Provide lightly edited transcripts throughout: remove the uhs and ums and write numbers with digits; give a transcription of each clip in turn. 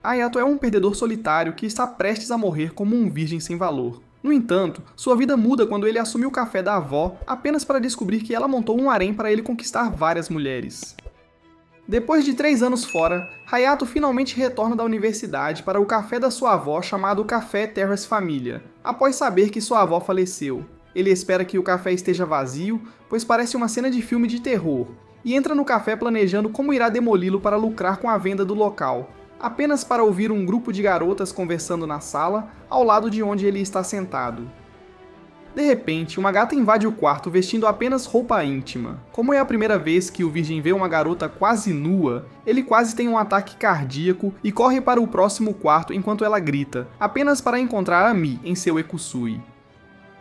Hayato é um perdedor solitário que está prestes a morrer como um virgem sem valor. No entanto, sua vida muda quando ele assume o café da avó apenas para descobrir que ela montou um harém para ele conquistar várias mulheres. Depois de 3 anos fora, Hayato finalmente retorna da universidade para o café da sua avó chamado Café Terrace Família, após saber que sua avó faleceu. Ele espera que o café esteja vazio, pois parece uma cena de filme de terror, e entra no café planejando como irá demoli-lo para lucrar com a venda do local, apenas para ouvir um grupo de garotas conversando na sala, ao lado de onde ele está sentado. De repente, uma gata invade o quarto vestindo apenas roupa íntima. Como é a primeira vez que o virgem vê uma garota quase nua, ele quase tem um ataque cardíaco e corre para o próximo quarto enquanto ela grita, apenas para encontrar Ami em seu Ekusui.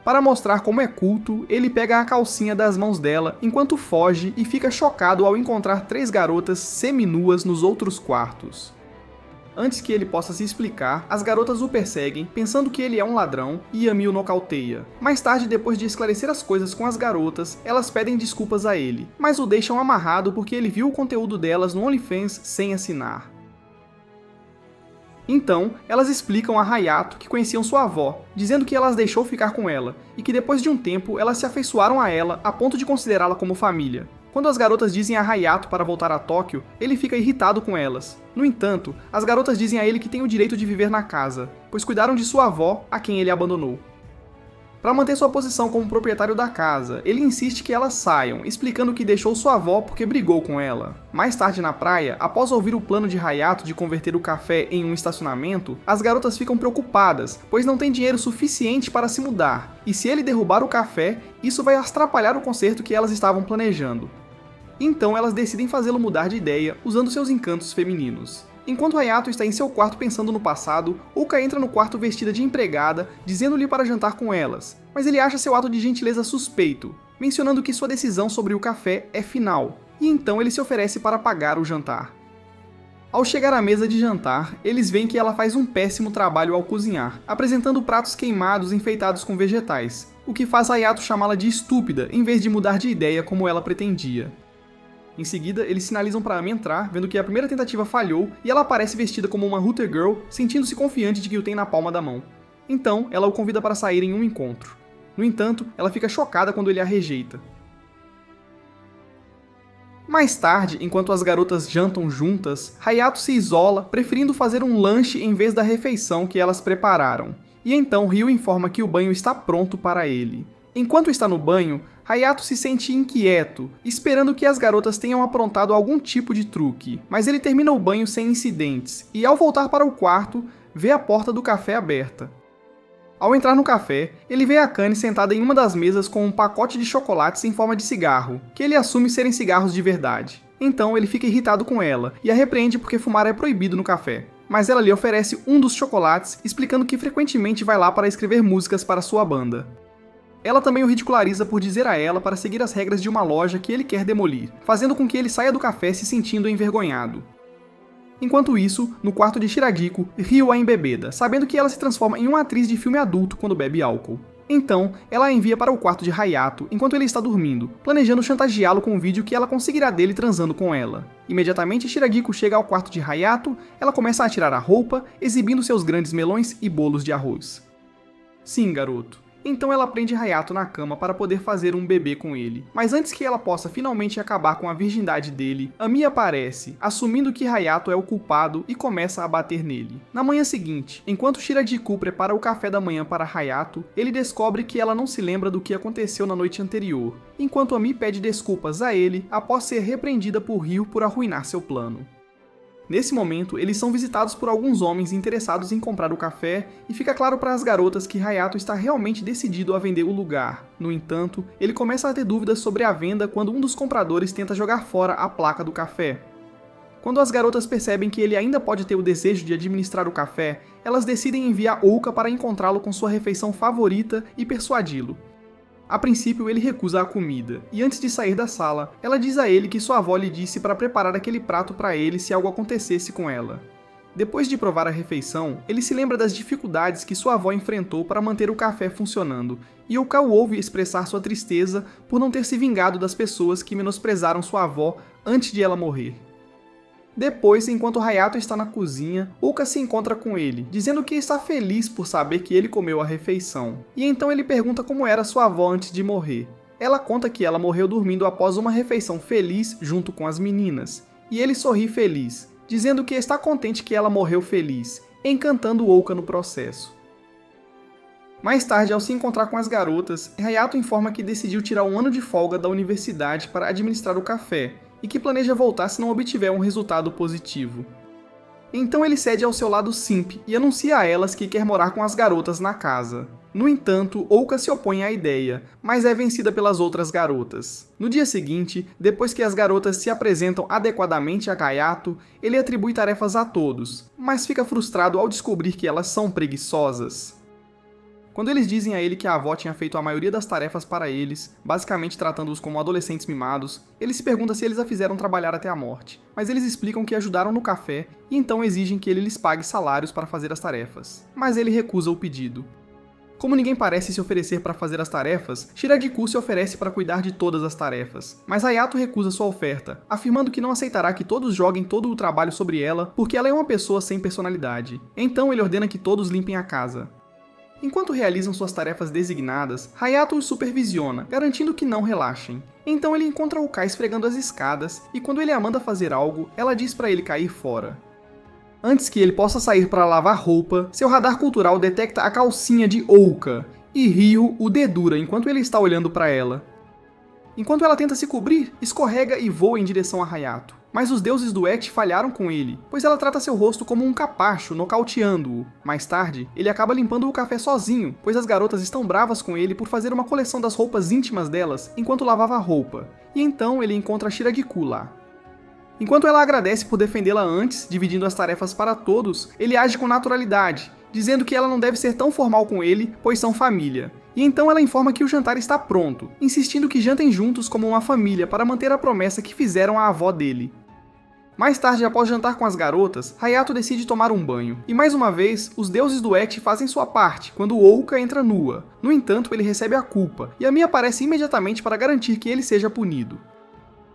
Para mostrar como é culto, ele pega a calcinha das mãos dela enquanto foge e fica chocado ao encontrar 3 garotas seminuas nos outros quartos. Antes que ele possa se explicar, as garotas o perseguem, pensando que ele é um ladrão, e Ami o nocauteia. Mais tarde, depois de esclarecer as coisas com as garotas, elas pedem desculpas a ele, mas o deixam amarrado porque ele viu o conteúdo delas no OnlyFans sem assinar. Então, elas explicam a Hayato que conheciam sua avó, dizendo que ela as deixou ficar com ela, e que depois de um tempo elas se afeiçoaram a ela a ponto de considerá-la como família. Quando as garotas dizem a Hayato para voltar a Tóquio, ele fica irritado com elas. No entanto, as garotas dizem a ele que tem o direito de viver na casa, pois cuidaram de sua avó, a quem ele abandonou. Para manter sua posição como proprietário da casa, ele insiste que elas saiam, explicando que deixou sua avó porque brigou com ela. Mais tarde na praia, após ouvir o plano de Hayato de converter o café em um estacionamento, as garotas ficam preocupadas, pois não têm dinheiro suficiente para se mudar, e se ele derrubar o café, isso vai atrapalhar o concerto que elas estavam planejando. Então elas decidem fazê-lo mudar de ideia usando seus encantos femininos. Enquanto Hayato está em seu quarto pensando no passado, Uka entra no quarto vestida de empregada, dizendo-lhe para jantar com elas, mas ele acha seu ato de gentileza suspeito, mencionando que sua decisão sobre o café é final, e então ele se oferece para pagar o jantar. Ao chegar à mesa de jantar, eles veem que ela faz um péssimo trabalho ao cozinhar, apresentando pratos queimados enfeitados com vegetais, o que faz Hayato chamá-la de estúpida em vez de mudar de ideia como ela pretendia. Em seguida, eles sinalizam para Ami entrar, vendo que a primeira tentativa falhou e ela aparece vestida como uma Hooter Girl, sentindo-se confiante de que o tem na palma da mão. Então, ela o convida para sair em um encontro. No entanto, ela fica chocada quando ele a rejeita. Mais tarde, enquanto as garotas jantam juntas, Hayato se isola, preferindo fazer um lanche em vez da refeição que elas prepararam. E então Ryo informa que o banho está pronto para ele. Enquanto está no banho, Hayato se sente inquieto, esperando que as garotas tenham aprontado algum tipo de truque, mas ele termina o banho sem incidentes, e ao voltar para o quarto, vê a porta do café aberta. Ao entrar no café, ele vê a Akane sentada em uma das mesas com um pacote de chocolates em forma de cigarro, que ele assume serem cigarros de verdade. Então ele fica irritado com ela, e a repreende porque fumar é proibido no café. Mas ela lhe oferece um dos chocolates, explicando que frequentemente vai lá para escrever músicas para sua banda. Ela também o ridiculariza por dizer a ela para seguir as regras de uma loja que ele quer demolir, fazendo com que ele saia do café se sentindo envergonhado. Enquanto isso, no quarto de Shiragiko, Ryo a embebeda, sabendo que ela se transforma em uma atriz de filme adulto quando bebe álcool. Então, ela a envia para o quarto de Hayato enquanto ele está dormindo, planejando chantageá-lo com um vídeo que ela conseguirá dele transando com ela. Imediatamente Shiragiko chega ao quarto de Hayato, ela começa a tirar a roupa, exibindo seus grandes melões e bolos de arroz. Sim, garoto. Então ela prende Hayato na cama para poder fazer um bebê com ele. Mas antes que ela possa finalmente acabar com a virgindade dele, Ami aparece, assumindo que Hayato é o culpado e começa a bater nele. Na manhã seguinte, enquanto Shiragiko prepara o café da manhã para Hayato, ele descobre que ela não se lembra do que aconteceu na noite anterior, enquanto Ami pede desculpas a ele após ser repreendida por Ryo por arruinar seu plano. Nesse momento, eles são visitados por alguns homens interessados em comprar o café e fica claro para as garotas que Hayato está realmente decidido a vender o lugar. No entanto, ele começa a ter dúvidas sobre a venda quando um dos compradores tenta jogar fora a placa do café. Quando as garotas percebem que ele ainda pode ter o desejo de administrar o café, elas decidem enviar Ouka para encontrá-lo com sua refeição favorita e persuadi-lo. A princípio, ele recusa a comida, e antes de sair da sala, ela diz a ele que sua avó lhe disse para preparar aquele prato para ele se algo acontecesse com ela. Depois de provar a refeição, ele se lembra das dificuldades que sua avó enfrentou para manter o café funcionando, e Ouka o ouve expressar sua tristeza por não ter se vingado das pessoas que menosprezaram sua avó antes de ela morrer. Depois, enquanto Hayato está na cozinha, Ouka se encontra com ele, dizendo que está feliz por saber que ele comeu a refeição. E então ele pergunta como era sua avó antes de morrer. Ela conta que ela morreu dormindo após uma refeição feliz junto com as meninas. E ele sorri feliz, dizendo que está contente que ela morreu feliz, encantando Ouka no processo. Mais tarde, ao se encontrar com as garotas, Hayato informa que decidiu tirar um ano de folga da universidade para administrar o café, e que planeja voltar se não obtiver um resultado positivo. Então ele cede ao seu lado simp e anuncia a elas que quer morar com as garotas na casa. No entanto, Ouka se opõe à ideia, mas é vencida pelas outras garotas. No dia seguinte, depois que as garotas se apresentam adequadamente a Hayato, ele atribui tarefas a todos, mas fica frustrado ao descobrir que elas são preguiçosas. Quando eles dizem a ele que a avó tinha feito a maioria das tarefas para eles, basicamente tratando-os como adolescentes mimados, ele se pergunta se eles a fizeram trabalhar até a morte. Mas eles explicam que ajudaram no café e então exigem que ele lhes pague salários para fazer as tarefas. Mas ele recusa o pedido. Como ninguém parece se oferecer para fazer as tarefas, Shiragiku se oferece para cuidar de todas as tarefas. Mas Hayato recusa sua oferta, afirmando que não aceitará que todos joguem todo o trabalho sobre ela porque ela é uma pessoa sem personalidade. Então ele ordena que todos limpem a casa. Enquanto realizam suas tarefas designadas, Hayato os supervisiona, garantindo que não relaxem. Então ele encontra Uka esfregando as escadas, e quando ele a manda fazer algo, ela diz para ele cair fora. Antes que ele possa sair para lavar roupa, seu radar cultural detecta a calcinha de Ouka, e Ryo o dedura enquanto ele está olhando para ela. Enquanto ela tenta se cobrir, escorrega e voa em direção a Hayato. Mas os deuses do Ect falharam com ele, pois ela trata seu rosto como um capacho, nocauteando-o. Mais tarde, ele acaba limpando o café sozinho, pois as garotas estão bravas com ele por fazer uma coleção das roupas íntimas delas enquanto lavava a roupa. E então ele encontra Shiragiku lá. Enquanto ela agradece por defendê-la antes, dividindo as tarefas para todos, ele age com naturalidade, dizendo que ela não deve ser tão formal com ele, pois são família. E então ela informa que o jantar está pronto, insistindo que jantem juntos como uma família para manter a promessa que fizeram à avó dele. Mais tarde, após jantar com as garotas, Hayato decide tomar um banho. E mais uma vez, os deuses do Ect fazem sua parte, quando Ouka entra nua. No entanto, ele recebe a culpa, e Ami aparece imediatamente para garantir que ele seja punido.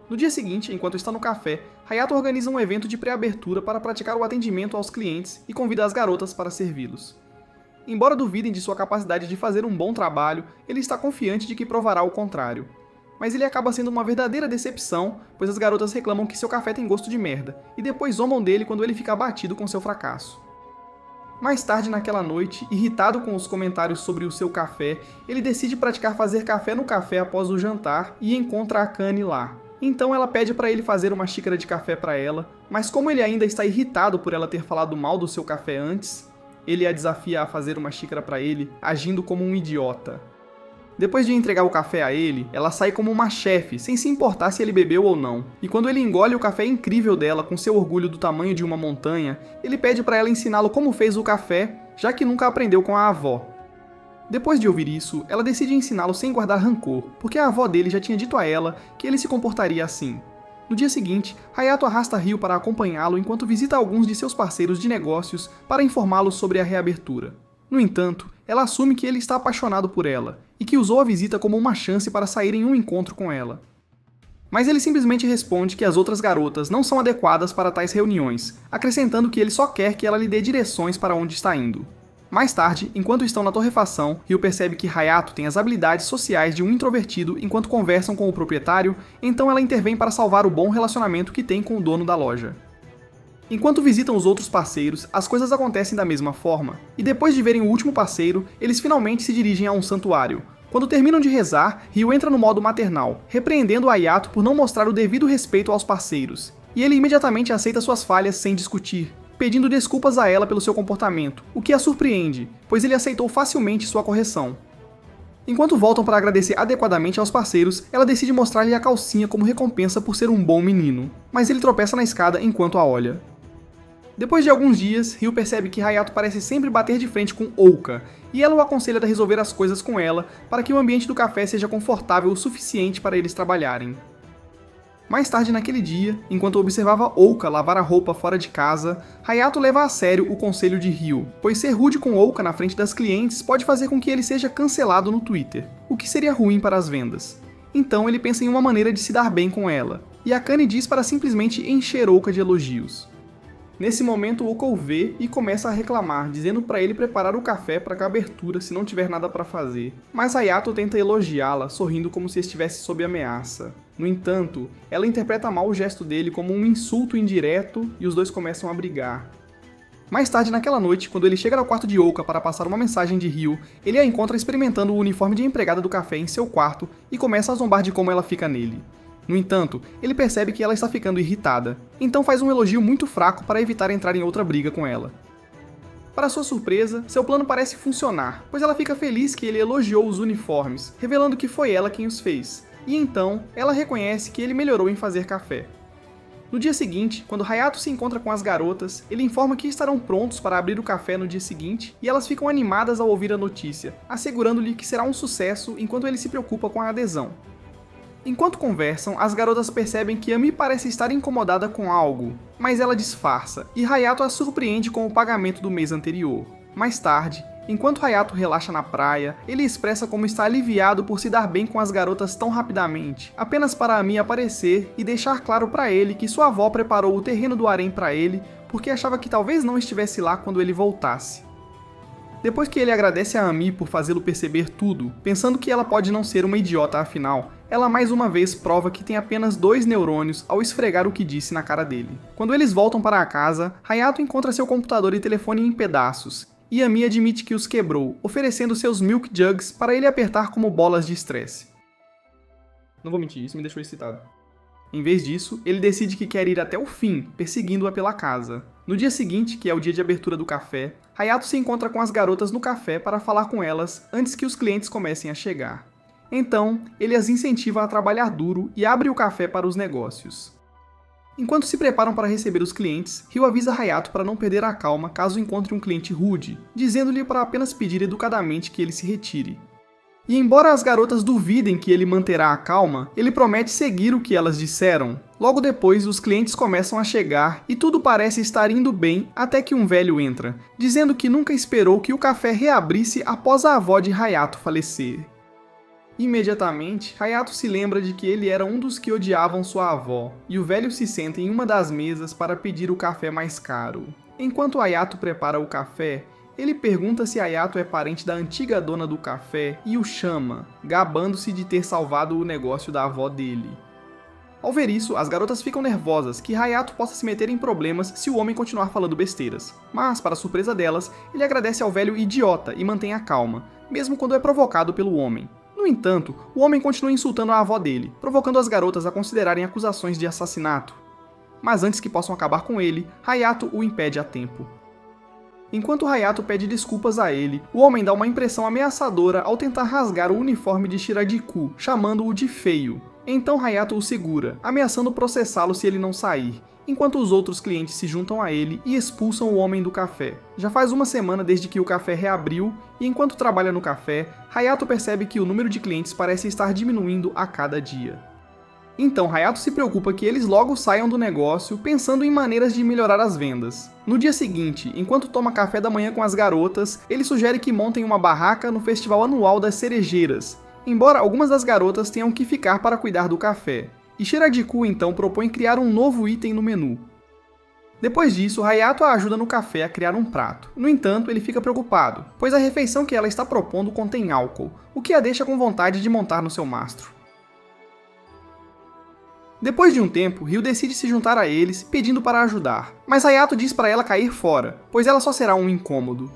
No dia seguinte, enquanto está no café, Hayato organiza um evento de pré-abertura para praticar o atendimento aos clientes e convida as garotas para servi-los. Embora duvidem de sua capacidade de fazer um bom trabalho, ele está confiante de que provará o contrário. Mas ele acaba sendo uma verdadeira decepção, pois as garotas reclamam que seu café tem gosto de merda, e depois zombam dele quando ele fica abatido com seu fracasso. Mais tarde naquela noite, irritado com os comentários sobre o seu café, ele decide praticar fazer café no café após o jantar e encontra a Akane lá. Então ela pede para ele fazer uma xícara de café para ela, mas como ele ainda está irritado por ela ter falado mal do seu café antes, ele a desafia a fazer uma xícara para ele, agindo como um idiota. Depois de entregar o café a ele, ela sai como uma chefe, sem se importar se ele bebeu ou não. E quando ele engole o café incrível dela com seu orgulho do tamanho de uma montanha, ele pede para ela ensiná-lo como fez o café, já que nunca aprendeu com a avó. Depois de ouvir isso, ela decide ensiná-lo sem guardar rancor, porque a avó dele já tinha dito a ela que ele se comportaria assim. No dia seguinte, Hayato arrasta Ryo para acompanhá-lo enquanto visita alguns de seus parceiros de negócios para informá-los sobre a reabertura. No entanto, ela assume que ele está apaixonado por ela, e que usou a visita como uma chance para sair em um encontro com ela. Mas ele simplesmente responde que as outras garotas não são adequadas para tais reuniões, acrescentando que ele só quer que ela lhe dê direções para onde está indo. Mais tarde, enquanto estão na torrefação, Ryo percebe que Hayato tem as habilidades sociais de um introvertido enquanto conversam com o proprietário, então ela intervém para salvar o bom relacionamento que tem com o dono da loja. Enquanto visitam os outros parceiros, as coisas acontecem da mesma forma, e depois de verem o último parceiro, eles finalmente se dirigem a um santuário. Quando terminam de rezar, Ryo entra no modo maternal, repreendendo Hayato por não mostrar o devido respeito aos parceiros, e ele imediatamente aceita suas falhas sem discutir, pedindo desculpas a ela pelo seu comportamento, o que a surpreende, pois ele aceitou facilmente sua correção. Enquanto voltam para agradecer adequadamente aos parceiros, ela decide mostrar-lhe a calcinha como recompensa por ser um bom menino, mas ele tropeça na escada enquanto a olha. Depois de alguns dias, Ryo percebe que Hayato parece sempre bater de frente com Ouka, e ela o aconselha a resolver as coisas com ela para que o ambiente do café seja confortável o suficiente para eles trabalharem. Mais tarde naquele dia, enquanto observava Ouka lavar a roupa fora de casa, Hayato leva a sério o conselho de Ryo, pois ser rude com Ouka na frente das clientes pode fazer com que ele seja cancelado no Twitter, o que seria ruim para as vendas. Então ele pensa em uma maneira de se dar bem com ela, e Akane diz para simplesmente encher Ouka de elogios. Nesse momento, Ouka o vê e começa a reclamar, dizendo para ele preparar o café para a abertura se não tiver nada para fazer. Mas Hayato tenta elogiá-la, sorrindo como se estivesse sob ameaça. No entanto, ela interpreta mal o gesto dele como um insulto indireto e os dois começam a brigar. Mais tarde naquela noite, quando ele chega ao quarto de Ouka para passar uma mensagem de Ryo, ele a encontra experimentando o uniforme de empregada do café em seu quarto e começa a zombar de como ela fica nele. No entanto, ele percebe que ela está ficando irritada, então faz um elogio muito fraco para evitar entrar em outra briga com ela. Para sua surpresa, seu plano parece funcionar, pois ela fica feliz que ele elogiou os uniformes, revelando que foi ela quem os fez, e então ela reconhece que ele melhorou em fazer café. No dia seguinte, quando Hayato se encontra com as garotas, ele informa que estarão prontos para abrir o café no dia seguinte e elas ficam animadas ao ouvir a notícia, assegurando-lhe que será um sucesso enquanto ele se preocupa com a adesão. Enquanto conversam, as garotas percebem que Ami parece estar incomodada com algo, mas ela disfarça, e Hayato a surpreende com o pagamento do mês anterior. Mais tarde, enquanto Hayato relaxa na praia, ele expressa como está aliviado por se dar bem com as garotas tão rapidamente, apenas para Ami aparecer e deixar claro para ele que sua avó preparou o terreno do harém para ele porque achava que talvez não estivesse lá quando ele voltasse. Depois que ele agradece a Ami por fazê-lo perceber tudo, pensando que ela pode não ser uma idiota afinal, ela mais uma vez prova que tem apenas 2 neurônios ao esfregar o que disse na cara dele. Quando eles voltam para a casa, Hayato encontra seu computador e telefone em pedaços, e Ami admite que os quebrou, oferecendo seus Milk Jugs para ele apertar como bolas de estresse. Não vou mentir, isso me deixou excitado. Em vez disso, ele decide que quer ir até o fim, perseguindo-a pela casa. No dia seguinte, que é o dia de abertura do café, Hayato se encontra com as garotas no café para falar com elas antes que os clientes comecem a chegar. Então, ele as incentiva a trabalhar duro e abre o café para os negócios. Enquanto se preparam para receber os clientes, Ryo avisa Hayato para não perder a calma caso encontre um cliente rude, dizendo-lhe para apenas pedir educadamente que ele se retire. E embora as garotas duvidem que ele manterá a calma, ele promete seguir o que elas disseram. Logo depois, os clientes começam a chegar e tudo parece estar indo bem até que um velho entra, dizendo que nunca esperou que o café reabrisse após a avó de Hayato falecer. Imediatamente, Hayato se lembra de que ele era um dos que odiavam sua avó, e o velho se senta em uma das mesas para pedir o café mais caro. Enquanto Hayato prepara o café, ele pergunta se Hayato é parente da antiga dona do café e o chama, gabando-se de ter salvado o negócio da avó dele. Ao ver isso, as garotas ficam nervosas que Hayato possa se meter em problemas se o homem continuar falando besteiras. Mas, para surpresa delas, ele agradece ao velho idiota e mantém a calma, mesmo quando é provocado pelo homem. No entanto, o homem continua insultando a avó dele, provocando as garotas a considerarem acusações de assassinato. Mas antes que possam acabar com ele, Hayato o impede a tempo. Enquanto Hayato pede desculpas a ele, o homem dá uma impressão ameaçadora ao tentar rasgar o uniforme de Shiragiku, chamando-o de feio. Então Hayato o segura, ameaçando processá-lo se ele não sair, enquanto os outros clientes se juntam a ele e expulsam o homem do café. Já faz uma semana desde que o café reabriu, e enquanto trabalha no café, Hayato percebe que o número de clientes parece estar diminuindo a cada dia. Então Hayato se preocupa que eles logo saiam do negócio, pensando em maneiras de melhorar as vendas. No dia seguinte, enquanto toma café da manhã com as garotas, ele sugere que montem uma barraca no festival anual das cerejeiras, embora algumas das garotas tenham que ficar para cuidar do café. E Shiragiku então propõe criar um novo item no menu. Depois disso, Hayato a ajuda no café a criar um prato. No entanto, ele fica preocupado, pois a refeição que ela está propondo contém álcool, o que a deixa com vontade de montar no seu mastro. Depois de um tempo, Ryo decide se juntar a eles, pedindo para ajudar, mas Hayato diz para ela cair fora, pois ela só será um incômodo.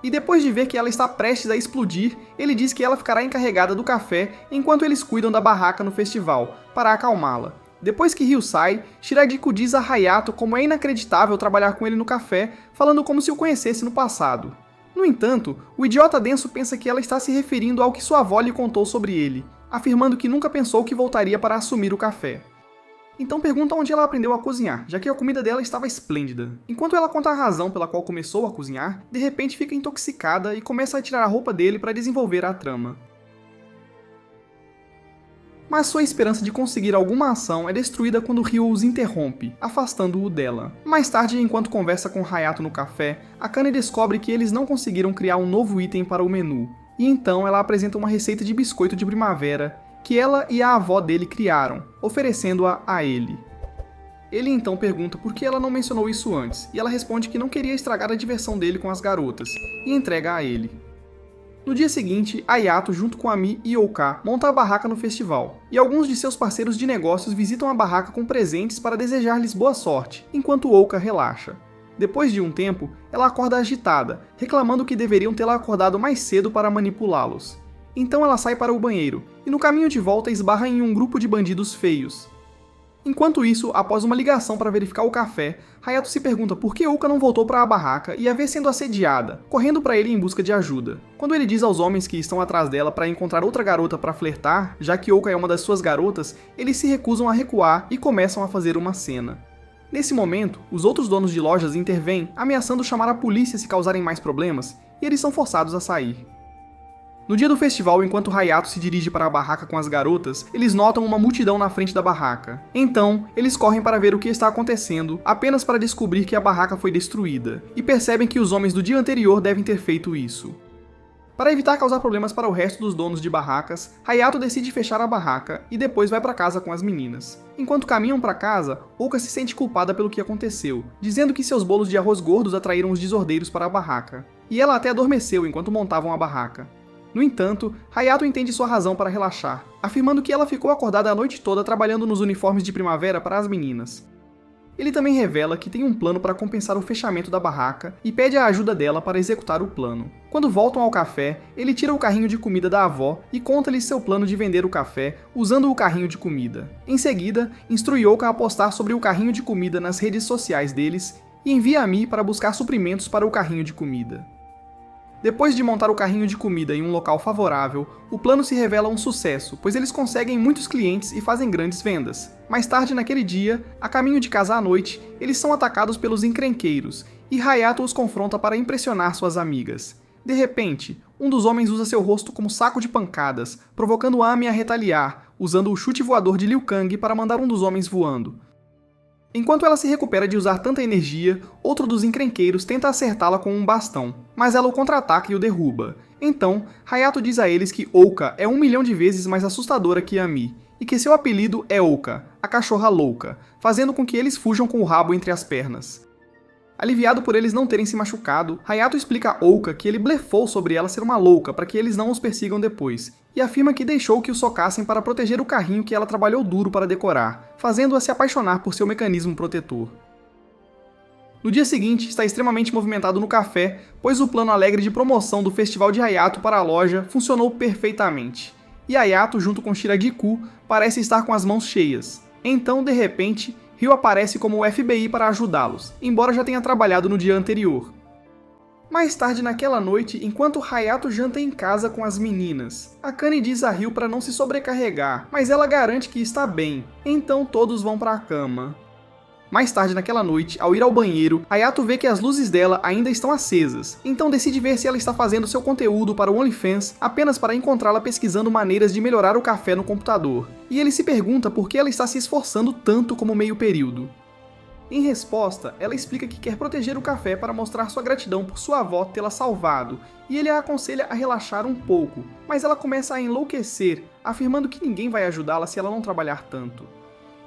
E depois de ver que ela está prestes a explodir, ele diz que ela ficará encarregada do café enquanto eles cuidam da barraca no festival, para acalmá-la. Depois que Ryo sai, Shiragiku diz a Hayato como é inacreditável trabalhar com ele no café, falando como se o conhecesse no passado. No entanto, o idiota denso pensa que ela está se referindo ao que sua avó lhe contou sobre ele, afirmando que nunca pensou que voltaria para assumir o café. Então pergunta onde ela aprendeu a cozinhar, já que a comida dela estava esplêndida. Enquanto ela conta a razão pela qual começou a cozinhar, de repente fica intoxicada e começa a tirar a roupa dele para desenvolver a trama. Mas sua esperança de conseguir alguma ação é destruída quando Ryo os interrompe, afastando-o dela. Mais tarde, enquanto conversa com Hayato no café, Akane descobre que eles não conseguiram criar um novo item para o menu, e então ela apresenta uma receita de biscoito de primavera, que ela e a avó dele criaram, oferecendo-a a ele. Ele então pergunta por que ela não mencionou isso antes, e ela responde que não queria estragar a diversão dele com as garotas, e entrega a ele. No dia seguinte, Hayato, junto com Ami e Ouka, monta a barraca no festival, e alguns de seus parceiros de negócios visitam a barraca com presentes para desejar-lhes boa sorte, enquanto Ouka relaxa. Depois de um tempo, ela acorda agitada, reclamando que deveriam tê-la acordado mais cedo para manipulá-los. Então ela sai para o banheiro, e no caminho de volta esbarra em um grupo de bandidos feios. Enquanto isso, após uma ligação para verificar o café, Hayato se pergunta por que Ouka não voltou para a barraca e a vê sendo assediada, correndo para ele em busca de ajuda. Quando ele diz aos homens que estão atrás dela para encontrar outra garota para flertar, já que Ouka é uma das suas garotas, eles se recusam a recuar e começam a fazer uma cena. Nesse momento, os outros donos de lojas intervêm, ameaçando chamar a polícia se causarem mais problemas, e eles são forçados a sair. No dia do festival, enquanto Hayato se dirige para a barraca com as garotas, eles notam uma multidão na frente da barraca. Então, eles correm para ver o que está acontecendo, apenas para descobrir que a barraca foi destruída, e percebem que os homens do dia anterior devem ter feito isso. Para evitar causar problemas para o resto dos donos de barracas, Hayato decide fechar a barraca e depois vai para casa com as meninas. Enquanto caminham para casa, Ouka se sente culpada pelo que aconteceu, dizendo que seus bolos de arroz gordos atraíram os desordeiros para a barraca. E ela até adormeceu enquanto montavam a barraca. No entanto, Hayato entende sua razão para relaxar, afirmando que ela ficou acordada a noite toda trabalhando nos uniformes de primavera para as meninas. Ele também revela que tem um plano para compensar o fechamento da barraca e pede a ajuda dela para executar o plano. Quando voltam ao café, ele tira o carrinho de comida da avó e conta-lhe seu plano de vender o café usando o carrinho de comida. Em seguida, instrui Ouka a postar sobre o carrinho de comida nas redes sociais deles e envia Ami para buscar suprimentos para o carrinho de comida. Depois de montar o carrinho de comida em um local favorável, o plano se revela um sucesso, pois eles conseguem muitos clientes e fazem grandes vendas. Mais tarde naquele dia, a caminho de casa à noite, eles são atacados pelos encrenqueiros, e Hayato os confronta para impressionar suas amigas. De repente, um dos homens usa seu rosto como saco de pancadas, provocando Ami a retaliar, usando o chute voador de Liu Kang para mandar um dos homens voando. Enquanto ela se recupera de usar tanta energia, outro dos encrenqueiros tenta acertá-la com um bastão, mas ela o contra-ataca e o derruba. Então, Hayato diz a eles que Ouka é 1 milhão de vezes mais assustadora que Ami, e que seu apelido é Ouka, a cachorra louca, fazendo com que eles fujam com o rabo entre as pernas. Aliviado por eles não terem se machucado, Hayato explica a Ouka que ele blefou sobre ela ser uma louca para que eles não os persigam depois, e afirma que deixou que o socassem para proteger o carrinho que ela trabalhou duro para decorar, fazendo-a se apaixonar por seu mecanismo protetor. No dia seguinte, está extremamente movimentado no café, pois o plano alegre de promoção do festival de Hayato para a loja funcionou perfeitamente. E Hayato, junto com Shiragiku, parece estar com as mãos cheias. Então, de repente, Ryo aparece como o FBI para ajudá-los, embora já tenha trabalhado no dia anterior. Mais tarde naquela noite, enquanto Hayato janta em casa com as meninas, Akane diz a Ryo para não se sobrecarregar, mas ela garante que está bem, então todos vão para a cama. Mais tarde naquela noite, ao ir ao banheiro, Hayato vê que as luzes dela ainda estão acesas, então decide ver se ela está fazendo seu conteúdo para o OnlyFans apenas para encontrá-la pesquisando maneiras de melhorar o café no computador, e ele se pergunta por que ela está se esforçando tanto como meio período. Em resposta, ela explica que quer proteger o café para mostrar sua gratidão por sua avó tê-la salvado, e ele a aconselha a relaxar um pouco, mas ela começa a enlouquecer, afirmando que ninguém vai ajudá-la se ela não trabalhar tanto.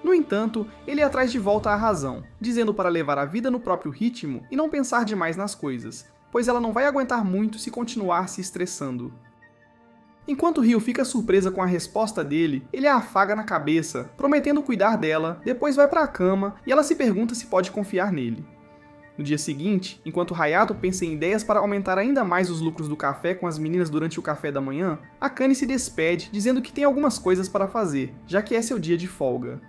No entanto, ele a traz de volta à razão, dizendo para levar a vida no próprio ritmo e não pensar demais nas coisas, pois ela não vai aguentar muito se continuar se estressando. Enquanto Ryo fica surpresa com a resposta dele, ele a afaga na cabeça, prometendo cuidar dela, depois vai para a cama e ela se pergunta se pode confiar nele. No dia seguinte, enquanto Hayato pensa em ideias para aumentar ainda mais os lucros do café com as meninas durante o café da manhã, Akane se despede dizendo que tem algumas coisas para fazer, já que é seu dia de folga.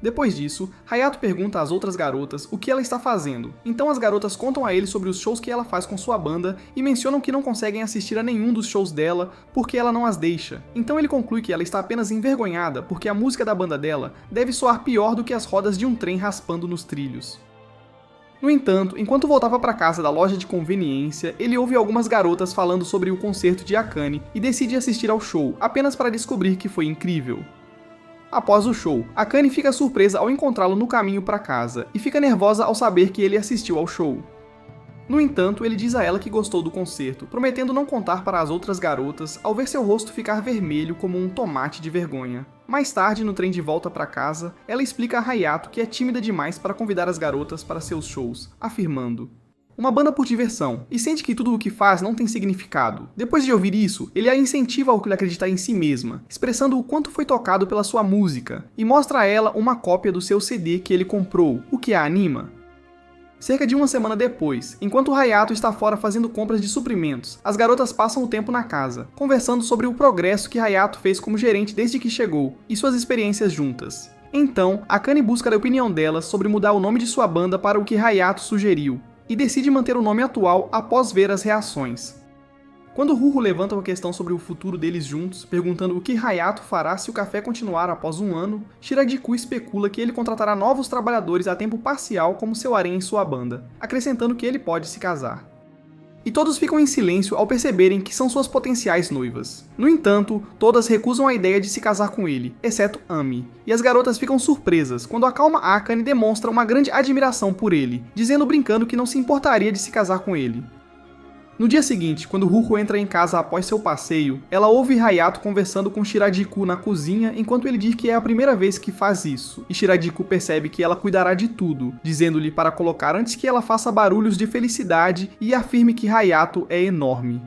Depois disso, Hayato pergunta às outras garotas o que ela está fazendo, então as garotas contam a ele sobre os shows que ela faz com sua banda e mencionam que não conseguem assistir a nenhum dos shows dela porque ela não as deixa, então ele conclui que ela está apenas envergonhada porque a música da banda dela deve soar pior do que as rodas de um trem raspando nos trilhos. No entanto, enquanto voltava para casa da loja de conveniência, ele ouve algumas garotas falando sobre o concerto de Akane e decide assistir ao show, apenas para descobrir que foi incrível. Após o show, Akane fica surpresa ao encontrá-lo no caminho para casa e fica nervosa ao saber que ele assistiu ao show. No entanto, ele diz a ela que gostou do concerto, prometendo não contar para as outras garotas ao ver seu rosto ficar vermelho como um tomate de vergonha. Mais tarde, no trem de volta para casa, ela explica a Hayato que é tímida demais para convidar as garotas para seus shows, afirmando: uma banda por diversão, e sente que tudo o que faz não tem significado. Depois de ouvir isso, ele a incentiva ao acreditar em si mesma, expressando o quanto foi tocado pela sua música, e mostra a ela uma cópia do seu CD que ele comprou, o que a anima. Cerca de uma semana depois, enquanto Hayato está fora fazendo compras de suprimentos, as garotas passam o tempo na casa, conversando sobre o progresso que Hayato fez como gerente desde que chegou, e suas experiências juntas. Então, Akane busca a opinião delas sobre mudar o nome de sua banda para o que Hayato sugeriu, e decide manter o nome atual após ver as reações. Quando Ruhu levanta uma questão sobre o futuro deles juntos, perguntando o que Hayato fará se o café continuar após um ano, Shiragiku especula que ele contratará novos trabalhadores a tempo parcial como seu harém em sua banda, acrescentando que ele pode se casar. E todos ficam em silêncio ao perceberem que são suas potenciais noivas. No entanto, todas recusam a ideia de se casar com ele, exceto Ami, e as garotas ficam surpresas quando a calma Akane demonstra uma grande admiração por ele, dizendo brincando que não se importaria de se casar com ele. No dia seguinte, quando Ruhu entra em casa após seu passeio, ela ouve Hayato conversando com Shiragiku na cozinha enquanto ele diz que é a primeira vez que faz isso, e Shiragiku percebe que ela cuidará de tudo, dizendo-lhe para colocar antes que ela faça barulhos de felicidade e afirme que Hayato é enorme.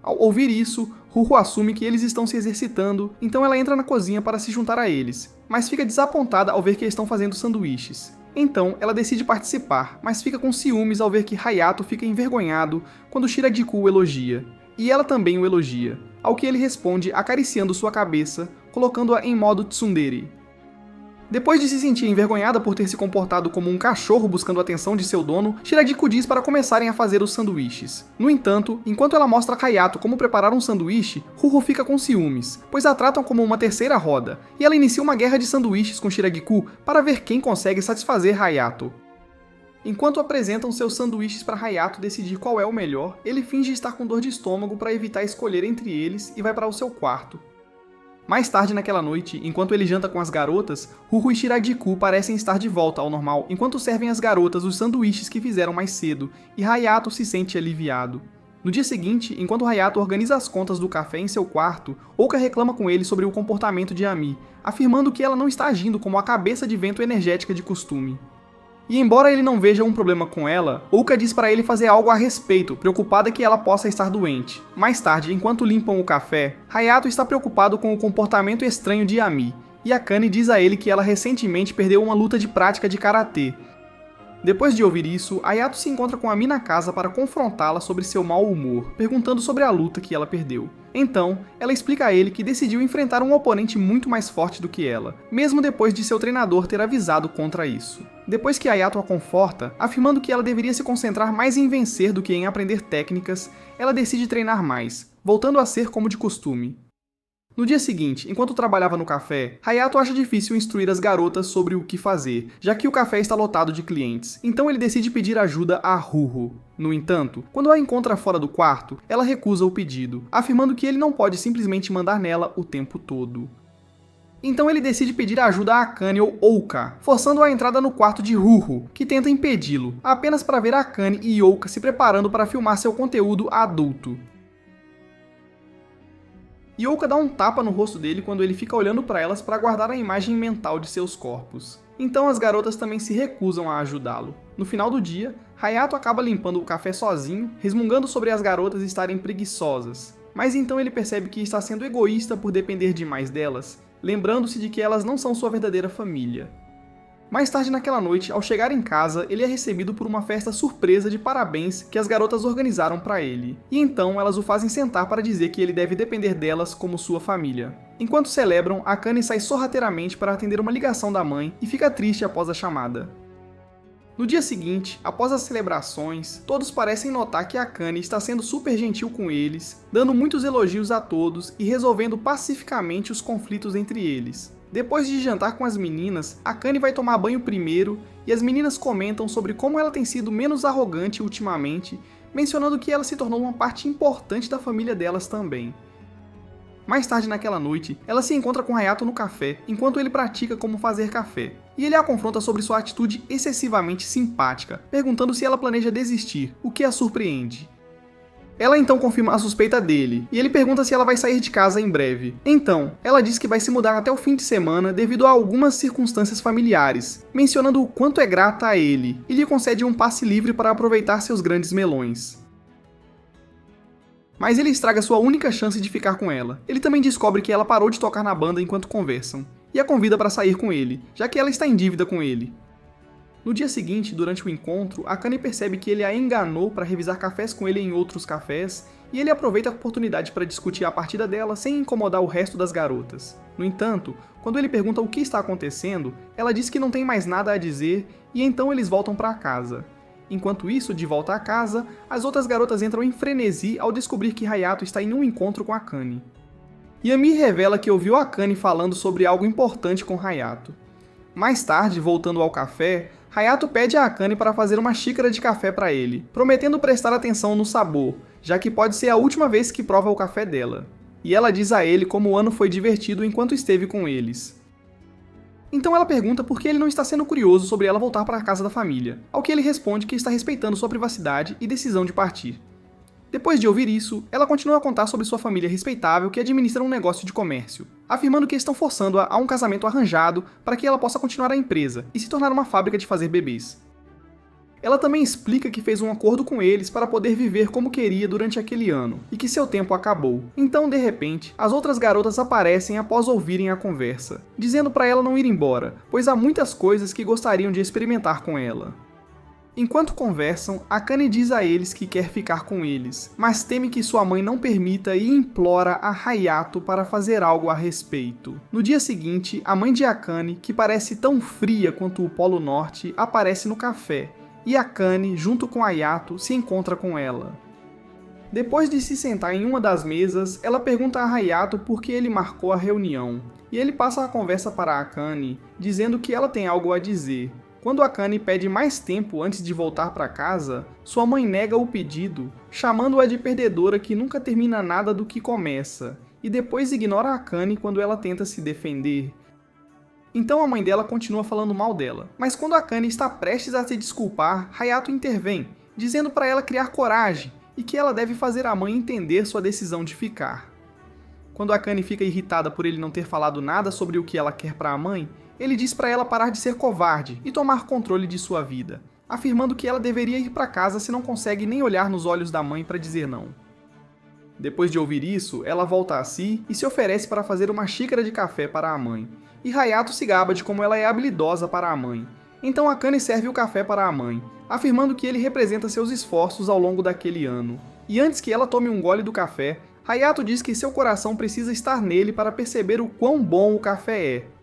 Ao ouvir isso, Ruhu assume que eles estão se exercitando, então ela entra na cozinha para se juntar a eles, mas fica desapontada ao ver que estão fazendo sanduíches. Então, ela decide participar, mas fica com ciúmes ao ver que Hayato fica envergonhado quando Shiragiku o elogia. E ela também o elogia, ao que ele responde acariciando sua cabeça, colocando-a em modo tsundere. Depois de se sentir envergonhada por ter se comportado como um cachorro buscando a atenção de seu dono, Shiragiku diz para começarem a fazer os sanduíches. No entanto, enquanto ela mostra a Hayato como preparar um sanduíche, Ruhu fica com ciúmes, pois a tratam como uma terceira roda, e ela inicia uma guerra de sanduíches com Shiragiku para ver quem consegue satisfazer Hayato. Enquanto apresentam seus sanduíches para Hayato decidir qual é o melhor, ele finge estar com dor de estômago para evitar escolher entre eles e vai para o seu quarto. Mais tarde naquela noite, enquanto ele janta com as garotas, Ruhu e Shiragiku parecem estar de volta ao normal enquanto servem às garotas os sanduíches que fizeram mais cedo, e Hayato se sente aliviado. No dia seguinte, enquanto Hayato organiza as contas do café em seu quarto, Ouka reclama com ele sobre o comportamento de Ami, afirmando que ela não está agindo como a cabeça de vento energética de costume. E embora ele não veja um problema com ela, Ouka diz para ele fazer algo a respeito, preocupada que ela possa estar doente. Mais tarde, enquanto limpam o café, Hayato está preocupado com o comportamento estranho de Ami, e Akane diz a ele que ela recentemente perdeu uma luta de prática de karatê. Depois de ouvir isso, Hayato se encontra com Ami na casa para confrontá-la sobre seu mau humor, perguntando sobre a luta que ela perdeu. Então, ela explica a ele que decidiu enfrentar um oponente muito mais forte do que ela, mesmo depois de seu treinador ter avisado contra isso. Depois que Hayato a conforta, afirmando que ela deveria se concentrar mais em vencer do que em aprender técnicas, ela decide treinar mais, voltando a ser como de costume. No dia seguinte, enquanto trabalhava no café, Hayato acha difícil instruir as garotas sobre o que fazer, já que o café está lotado de clientes, então ele decide pedir ajuda a Ruhu. No entanto, quando a encontra fora do quarto, ela recusa o pedido, afirmando que ele não pode simplesmente mandar nela o tempo todo. Então ele decide pedir ajuda a Akane ou Ouka, forçando a entrada no quarto de Ruhu, que tenta impedi-lo, apenas para ver Akane e Ouka se preparando para filmar seu conteúdo adulto. E Ouka dá um tapa no rosto dele quando ele fica olhando para elas para guardar a imagem mental de seus corpos. Então as garotas também se recusam a ajudá-lo. No final do dia, Hayato acaba limpando o café sozinho, resmungando sobre as garotas estarem preguiçosas. Mas então ele percebe que está sendo egoísta por depender demais delas, lembrando-se de que elas não são sua verdadeira família. Mais tarde naquela noite, ao chegar em casa, ele é recebido por uma festa surpresa de parabéns que as garotas organizaram para ele. E então elas o fazem sentar para dizer que ele deve depender delas como sua família. Enquanto celebram, Akane sai sorrateiramente para atender uma ligação da mãe e fica triste após a chamada. No dia seguinte, após as celebrações, todos parecem notar que Akane está sendo super gentil com eles, dando muitos elogios a todos e resolvendo pacificamente os conflitos entre eles. Depois de jantar com as meninas, Akane vai tomar banho primeiro e as meninas comentam sobre como ela tem sido menos arrogante ultimamente, mencionando que ela se tornou uma parte importante da família delas também. Mais tarde naquela noite, ela se encontra com Hayato no café, enquanto ele pratica como fazer café. e ele a confronta sobre sua atitude excessivamente simpática, perguntando se ela planeja desistir, o que a surpreende. Ela então confirma a suspeita dele, e ele pergunta se ela vai sair de casa em breve. Então, ela diz que vai se mudar até o fim de semana devido a algumas circunstâncias familiares, mencionando o quanto é grata a ele, e lhe concede um passe livre para aproveitar seus grandes melões. Mas ele estraga sua única chance de ficar com ela. Ele também descobre que ela parou de tocar na banda enquanto conversam, e a convida para sair com ele, já que ela está em dívida com ele. No dia seguinte, durante o encontro, Akane percebe que ele a enganou para revisar cafés com ele em outros cafés, e ele aproveita a oportunidade para discutir a partida dela sem incomodar o resto das garotas. No entanto, quando ele pergunta o que está acontecendo, ela diz que não tem mais nada a dizer, e então eles voltam para casa. Enquanto isso, de volta à casa, as outras garotas entram em frenesi ao descobrir que Hayato está em um encontro com Akane. Yami revela que ouviu Akane falando sobre algo importante com Hayato. Mais tarde, voltando ao café, Hayato pede a Akane para fazer uma xícara de café para ele, prometendo prestar atenção no sabor, já que pode ser a última vez que prova o café dela. E ela diz a ele como o ano foi divertido enquanto esteve com eles. Então ela pergunta por que ele não está sendo curioso sobre ela voltar para a casa da família, ao que ele responde que está respeitando sua privacidade e decisão de partir. Depois de ouvir isso, ela continua a contar sobre sua família respeitável que administra um negócio de comércio, afirmando que estão forçando-a a um casamento arranjado para que ela possa continuar a empresa e se tornar uma fábrica de fazer bebês. Ela também explica que fez um acordo com eles para poder viver como queria durante aquele ano, e que seu tempo acabou. Então, de repente, as outras garotas aparecem após ouvirem a conversa, dizendo para ela não ir embora, pois há muitas coisas que gostariam de experimentar com ela. Enquanto conversam, Akane diz a eles que quer ficar com eles, mas teme que sua mãe não permita e implora a Hayato para fazer algo a respeito. No dia seguinte, a mãe de Akane, que parece tão fria quanto o Polo Norte, aparece no café, e Akane, junto com Hayato, se encontra com ela. Depois de se sentar em uma das mesas, ela pergunta a Hayato por que ele marcou a reunião, e ele passa a conversa para Akane, dizendo que ela tem algo a dizer. Quando Akane pede mais tempo antes de voltar para casa, sua mãe nega o pedido, chamando-a de perdedora que nunca termina nada do que começa, e depois ignora Akane quando ela tenta se defender. Então a mãe dela continua falando mal dela, mas quando Akane está prestes a se desculpar, Hayato intervém, dizendo para ela criar coragem e que ela deve fazer a mãe entender sua decisão de ficar. Quando Akane fica irritada por ele não ter falado nada sobre o que ela quer para a mãe, ele diz para ela parar de ser covarde e tomar controle de sua vida, afirmando que ela deveria ir para casa se não consegue nem olhar nos olhos da mãe para dizer não. Depois de ouvir isso, ela volta a si e se oferece para fazer uma xícara de café para a mãe, e Hayato se gaba de como ela é habilidosa para a mãe. Então Akane serve o café para a mãe, afirmando que ele representa seus esforços ao longo daquele ano. E antes que ela tome um gole do café, Hayato diz que seu coração precisa estar nele para perceber o quão bom o café é.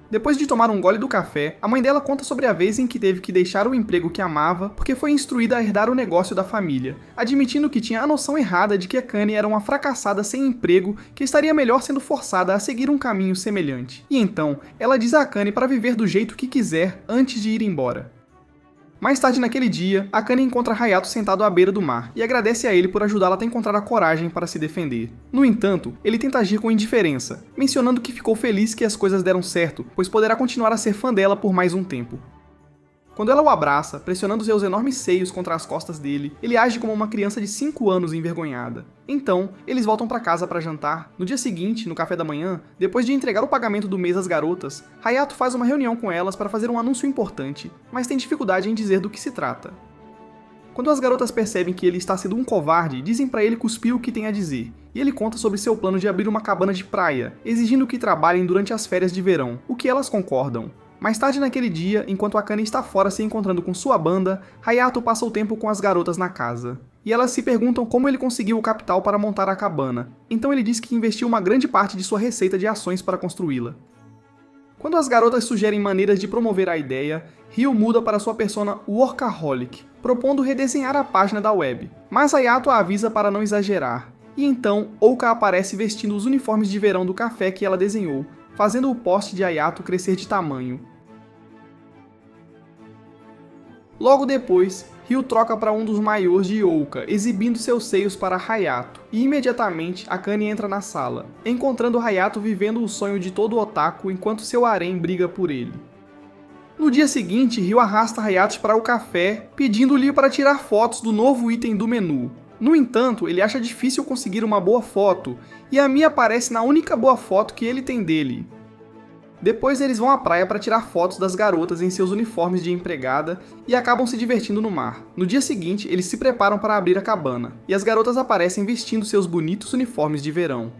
Depois de tomar um gole do café, a mãe dela conta sobre a vez em que teve que deixar o emprego que amava porque foi instruída a herdar o negócio da família, admitindo que tinha a noção errada de que Akane era uma fracassada sem emprego que estaria melhor sendo forçada a seguir um caminho semelhante. E então, ela diz a Akane para viver do jeito que quiser antes de ir embora. Mais tarde naquele dia, Akane encontra Hayato sentado à beira do mar e agradece a ele por ajudá-la a encontrar a coragem para se defender. No entanto, ele tenta agir com indiferença, mencionando que ficou feliz que as coisas deram certo, pois poderá continuar a ser fã dela por mais um tempo. Quando ela o abraça, pressionando seus enormes seios contra as costas dele, ele age como uma criança de 5 anos envergonhada. Então, eles voltam para casa para jantar. No dia seguinte, no café da manhã, depois de entregar o pagamento do mês às garotas, Hayato faz uma reunião com elas para fazer um anúncio importante, mas tem dificuldade em dizer do que se trata. Quando as garotas percebem que ele está sendo um covarde, dizem para ele cuspir o que tem a dizer, e ele conta sobre seu plano de abrir uma cabana de praia, exigindo que trabalhem durante as férias de verão, o que elas concordam. Mais tarde naquele dia, enquanto Akane está fora se encontrando com sua banda, Hayato passa o tempo com as garotas na casa. E elas se perguntam como ele conseguiu o capital para montar a cabana, então ele diz que investiu uma grande parte de sua receita de ações para construí-la. Quando as garotas sugerem maneiras de promover a ideia, Ryo muda para sua persona Workaholic, propondo redesenhar a página da web, mas Hayato a avisa para não exagerar. E então, Ouka aparece vestindo os uniformes de verão do café que ela desenhou, fazendo o poste de Hayato crescer de tamanho. Logo depois, Ryo troca para um dos maiôs de Ouka, exibindo seus seios para Hayato, e imediatamente Akane entra na sala, encontrando Hayato vivendo o sonho de todo otaku enquanto seu harém briga por ele. No dia seguinte, Ryu arrasta Hayato para o café, pedindo-lhe para tirar fotos do novo item do menu. No entanto, ele acha difícil conseguir uma boa foto, e a Ami aparece na única boa foto que ele tem dele. Depois eles vão à praia para tirar fotos das garotas em seus uniformes de empregada e acabam se divertindo no mar. No dia seguinte, eles se preparam para abrir a cabana, e as garotas aparecem vestindo seus bonitos uniformes de verão.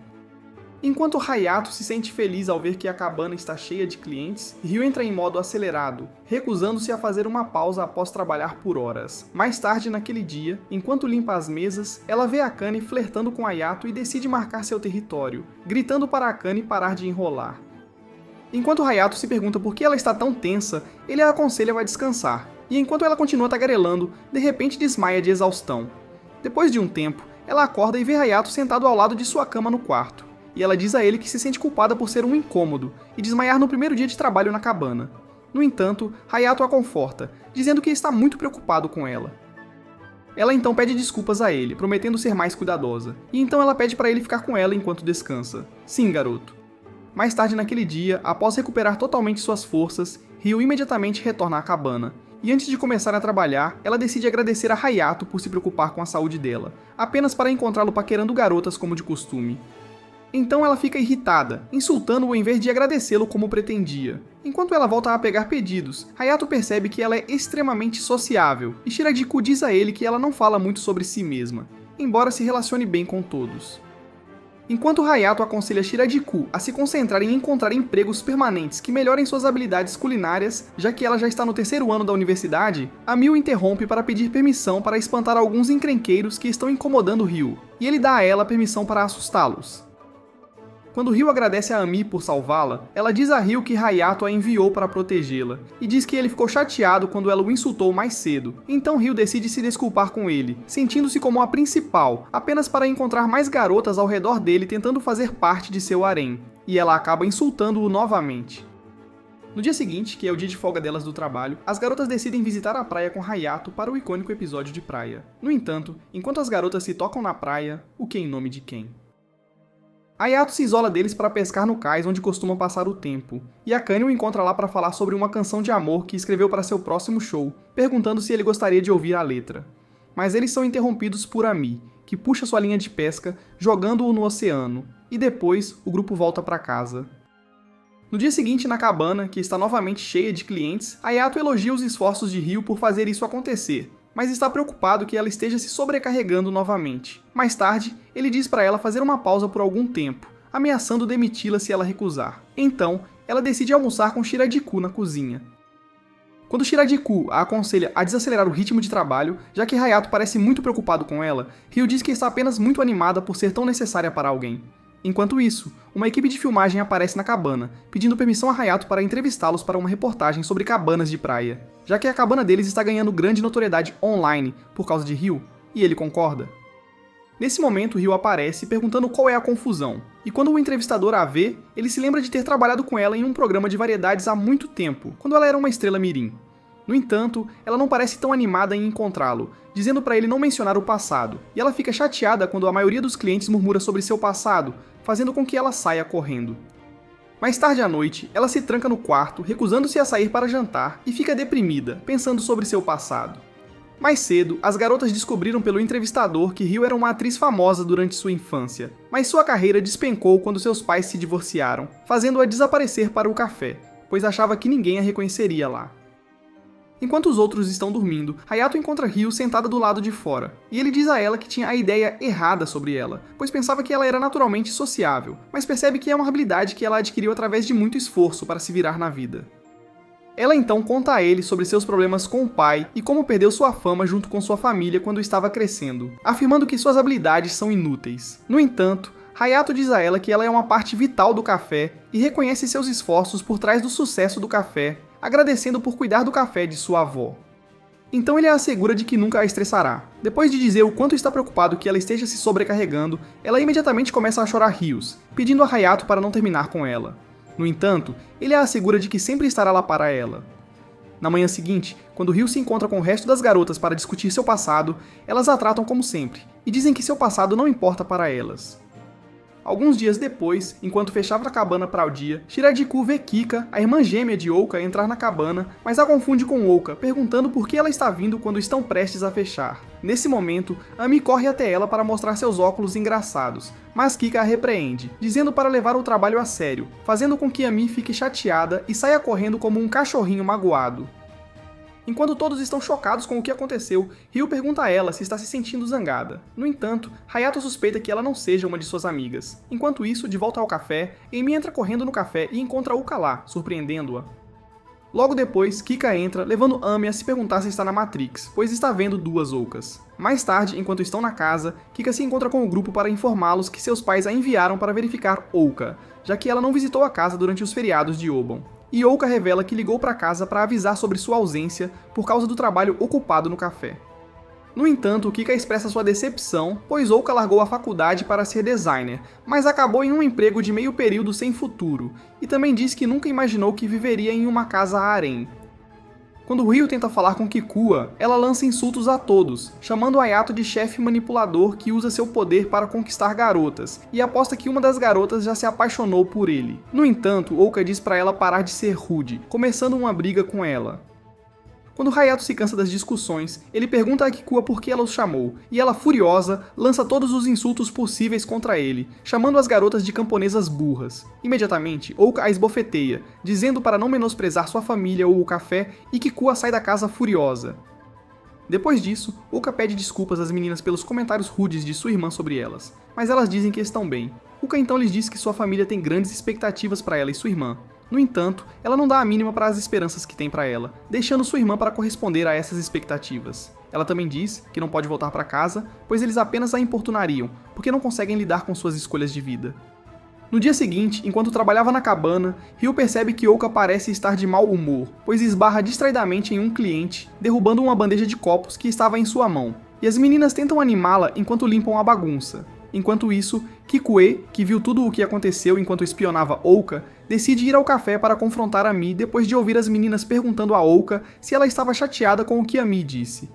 Enquanto Hayato se sente feliz ao ver que a cabana está cheia de clientes, Ryu entra em modo acelerado, recusando-se a fazer uma pausa após trabalhar por horas. Mais tarde naquele dia, enquanto limpa as mesas, ela vê Akane flertando com Hayato e decide marcar seu território, gritando para Akane parar de enrolar. Enquanto Hayato se pergunta por que ela está tão tensa, ele a aconselha a descansar, e enquanto ela continua tagarelando, de repente desmaia de exaustão. Depois de um tempo, ela acorda e vê Hayato sentado ao lado de sua cama no quarto. E ela diz a ele que se sente culpada por ser um incômodo e desmaiar no primeiro dia de trabalho na cabana. No entanto, Hayato a conforta, dizendo que está muito preocupado com ela. Ela então pede desculpas a ele, prometendo ser mais cuidadosa, e então ela pede para ele ficar com ela enquanto descansa. Sim, garoto. Mais tarde naquele dia, após recuperar totalmente suas forças, Ryu imediatamente retorna à cabana, e antes de começar a trabalhar, ela decide agradecer a Hayato por se preocupar com a saúde dela, apenas para encontrá-lo paquerando garotas como de costume. Então ela fica irritada, insultando-o em vez de agradecê-lo como pretendia. Enquanto ela volta a pegar pedidos, Hayato percebe que ela é extremamente sociável, e Shiradiku diz a ele que ela não fala muito sobre si mesma, embora se relacione bem com todos. Enquanto Hayato aconselha Shiradiku a se concentrar em encontrar empregos permanentes que melhorem suas habilidades culinárias, já que ela já está no terceiro ano da universidade, Ami o interrompe para pedir permissão para espantar alguns encrenqueiros que estão incomodando Ryu, e ele dá a ela permissão para assustá-los. Quando Ryu agradece a Ami por salvá-la, ela diz a Ryu que Hayato a enviou para protegê-la, e diz que ele ficou chateado quando ela o insultou mais cedo. Então Ryu decide se desculpar com ele, sentindo-se como a principal, apenas para encontrar mais garotas ao redor dele tentando fazer parte de seu harém, e ela acaba insultando-o novamente. No dia seguinte, que é o dia de folga delas do trabalho, as garotas decidem visitar a praia com Hayato para o icônico episódio de praia. No entanto, enquanto as garotas se tocam na praia, o que em nome de quem? Hayato se isola deles para pescar no cais onde costumam passar o tempo, e Akane o encontra lá para falar sobre uma canção de amor que escreveu para seu próximo show, perguntando se ele gostaria de ouvir a letra. Mas eles são interrompidos por Ami, que puxa sua linha de pesca, jogando-o no oceano, e depois o grupo volta para casa. No dia seguinte, na cabana, que está novamente cheia de clientes, Hayato elogia os esforços de Ryu por fazer isso acontecer, mas está preocupado que ela esteja se sobrecarregando novamente. Mais tarde, ele diz para ela fazer uma pausa por algum tempo, ameaçando demiti-la se ela recusar. Então, ela decide almoçar com Shiradiku na cozinha. Quando Shiradiku a aconselha a desacelerar o ritmo de trabalho, já que Hayato parece muito preocupado com ela, Ryu diz que está apenas muito animada por ser tão necessária para alguém. Enquanto isso, uma equipe de filmagem aparece na cabana, pedindo permissão a Hayato para entrevistá-los para uma reportagem sobre cabanas de praia, já que a cabana deles está ganhando grande notoriedade online por causa de Ryu, e ele concorda. Nesse momento, Ryu aparece perguntando qual é a confusão, e quando o entrevistador a vê, ele se lembra de ter trabalhado com ela em um programa de variedades há muito tempo, quando ela era uma estrela mirim. No entanto, ela não parece tão animada em encontrá-lo, dizendo para ele não mencionar o passado, e ela fica chateada quando a maioria dos clientes murmura sobre seu passado, fazendo com que ela saia correndo. Mais tarde à noite, ela se tranca no quarto, recusando-se a sair para jantar, e fica deprimida, pensando sobre seu passado. Mais cedo, as garotas descobriram pelo entrevistador que Ryu era uma atriz famosa durante sua infância, mas sua carreira despencou quando seus pais se divorciaram, fazendo-a desaparecer para o café, pois achava que ninguém a reconheceria lá. Enquanto os outros estão dormindo, Hayato encontra Ryu sentada do lado de fora, e ele diz a ela que tinha a ideia errada sobre ela, pois pensava que ela era naturalmente sociável, mas percebe que é uma habilidade que ela adquiriu através de muito esforço para se virar na vida. Ela então conta a ele sobre seus problemas com o pai e como perdeu sua fama junto com sua família quando estava crescendo, afirmando que suas habilidades são inúteis. No entanto, Hayato diz a ela que ela é uma parte vital do café e reconhece seus esforços por trás do sucesso do café, agradecendo por cuidar do café de sua avó. Então ele a assegura de que nunca a estressará. Depois de dizer o quanto está preocupado que ela esteja se sobrecarregando, ela imediatamente começa a chorar rios, pedindo a Hayato para não terminar com ela. No entanto, ele a assegura de que sempre estará lá para ela. Na manhã seguinte, quando Ryu se encontra com o resto das garotas para discutir seu passado, elas a tratam como sempre, e dizem que seu passado não importa para elas. Alguns dias depois, enquanto fechava a cabana para o dia, Shiradiku vê Kika, a irmã gêmea de Ouka, entrar na cabana, mas a confunde com Ouka, perguntando por que ela está vindo quando estão prestes a fechar. Nesse momento, Ami corre até ela para mostrar seus óculos engraçados, mas Kika a repreende, dizendo para levar o trabalho a sério, fazendo com que Ami fique chateada e saia correndo como um cachorrinho magoado. Enquanto todos estão chocados com o que aconteceu, Ryu pergunta a ela se está se sentindo zangada. No entanto, Hayato suspeita que ela não seja uma de suas amigas. Enquanto isso, de volta ao café, Amy entra correndo no café e encontra Uka lá, surpreendendo-a. Logo depois, Kika entra, levando Amy a se perguntar se está na Matrix, pois está vendo duas Oukas. Mais tarde, enquanto estão na casa, Kika se encontra com o grupo para informá-los que seus pais a enviaram para verificar Ouka, já que ela não visitou a casa durante os feriados de Obon. E Ouka revela que ligou para casa para avisar sobre sua ausência por causa do trabalho ocupado no café. No entanto, Kika expressa sua decepção, pois Ouka largou a faculdade para ser designer, mas acabou em um emprego de meio período sem futuro, e também diz que nunca imaginou que viveria em uma casa harém. Quando Ryu tenta falar com Kikuwa, ela lança insultos a todos, chamando Hayato de chefe manipulador que usa seu poder para conquistar garotas, e aposta que uma das garotas já se apaixonou por ele. No entanto, Ouka diz para ela parar de ser rude, começando uma briga com ela. Quando Hayato se cansa das discussões, ele pergunta a Kikuwa por que ela os chamou, e ela, furiosa, lança todos os insultos possíveis contra ele, chamando as garotas de camponesas burras. Imediatamente, Ouka a esbofeteia, dizendo para não menosprezar sua família ou o café, e Kikuwa sai da casa furiosa. Depois disso, Ouka pede desculpas às meninas pelos comentários rudes de sua irmã sobre elas, mas elas dizem que estão bem. Ouka então lhes diz que sua família tem grandes expectativas para ela e sua irmã. No entanto, ela não dá a mínima para as esperanças que tem para ela, deixando sua irmã para corresponder a essas expectativas. Ela também diz que não pode voltar para casa, pois eles apenas a importunariam, porque não conseguem lidar com suas escolhas de vida. No dia seguinte, enquanto trabalhava na cabana, Ryu percebe que Ouka parece estar de mau humor, pois esbarra distraidamente em um cliente, derrubando uma bandeja de copos que estava em sua mão, e as meninas tentam animá-la enquanto limpam a bagunça. Enquanto isso, Kikue, que viu tudo o que aconteceu enquanto espionava Ouka, decide ir ao café para confrontar Ami depois de ouvir as meninas perguntando a Ouka se ela estava chateada com o que Ami disse.